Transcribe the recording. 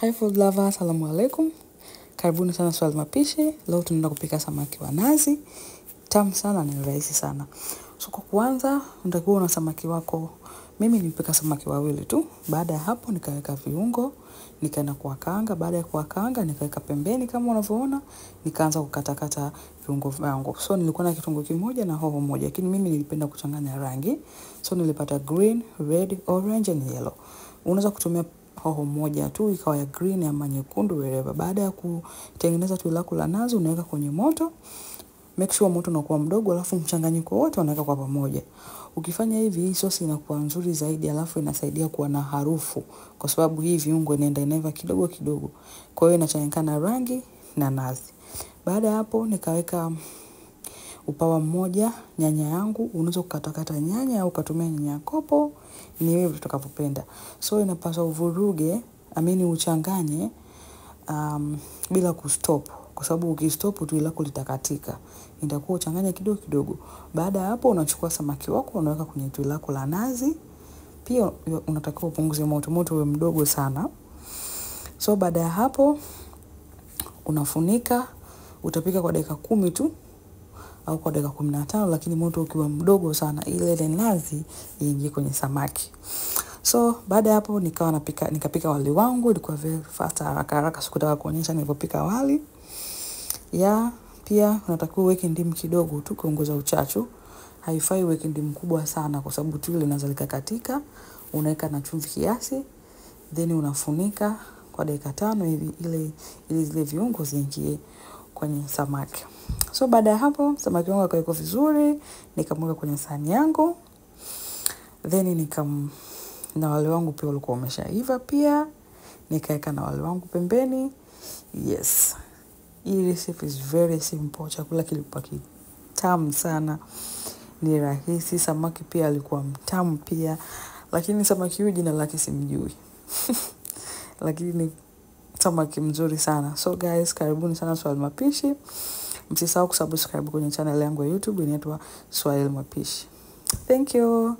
Hi food lovers, assalamu alaikum. Karibuni sana Swahili Mapishi. Leo tunaenda kupika samaki wa nazi. Tamu sana, ni rahisi sana. So kwa kuanza, unatakiwa na samaki wako. Mimi nilipika samaki wawili tu. Baada ya hapo nikaweka viungo, nikaenda kuwakaanga. Baada ya kuwakaanga nikaweka pembeni kama unavyoona, nikaanza kukatakata viungo vyangu. So nilikuwa na kitunguu kimoja na hoho moja, lakini mimi nilipenda kuchanganya rangi. So nilipata green, red, orange and yellow. Unaweza kutumia hoho moja tu ikawa ya green ama nyekundu wherever. Baada ya kutengeneza tui lako la nazi unaweka kwenye moto. Make sure moto unakuwa mdogo, alafu mchanganyiko wote unaweka kwa pamoja. Ukifanya hivi, hii sauce inakuwa nzuri zaidi, alafu inasaidia kuwa na harufu kwa sababu hii viungo inaiva kidogo kidogo. Kwa hiyo inachanganyikana rangi na nazi. Baada ya hapo nikaweka upawa mmoja nyanya yangu. Unaweza kukatakata nyanya au kutumia nyanya kopo, ni wewe utakapopenda. So inapaswa uvuruge, uchanganye bila kustop, kwa sababu ukistop tui lako litakatika. Nitakuwa uchanganya kidogo kidogo. Baada ya hapo unachukua samaki wako unaweka kwenye tui lako la nazi. Pia unatakiwa upunguze moto uwe mdogo sana. So baada ya hapo unafunika, utapika kwa dakika 10 tu au kwa dakika 15, lakini moto ukiwa mdogo sana ile nazi iingie kwenye samaki. So baada ya hapo nikapika wali wangu. Ilikuwa very fast, haraka sikutaka kuonyesha nilipopika wali. Pia unatakiwa uweke ndimu kidogo tu kuongeza uchachu. Haifai uweke ndimu kubwa sana kwa sababu tui linaweza likakatika. Unaweka na chumvi kiasi, then unafunika kwa dakika 5 hivi ili zile viungo ziingie kwenye samaki. So baada ya hapo samaki wangu akaiko vizuri, nikamweka kwenye sahani yangu. Then na wali wangu pia ulikuwa umeshaiva pia. Nikaweka na wali wangu pembeni. Yes. Hii recipe is very simple. Chakula kilikuwa kitamu sana. Ni rahisi. Samaki pia alikuwa mtamu pia. Lakini samaki huyu jina lake simjui. Lakini ni samaki mzuri sana. So guys, karibuni sana Swahili Mapishi. Msisahau kusubscribe kwenye channel yangu ya YouTube inaitwa Swahili Mapishi. Thank you.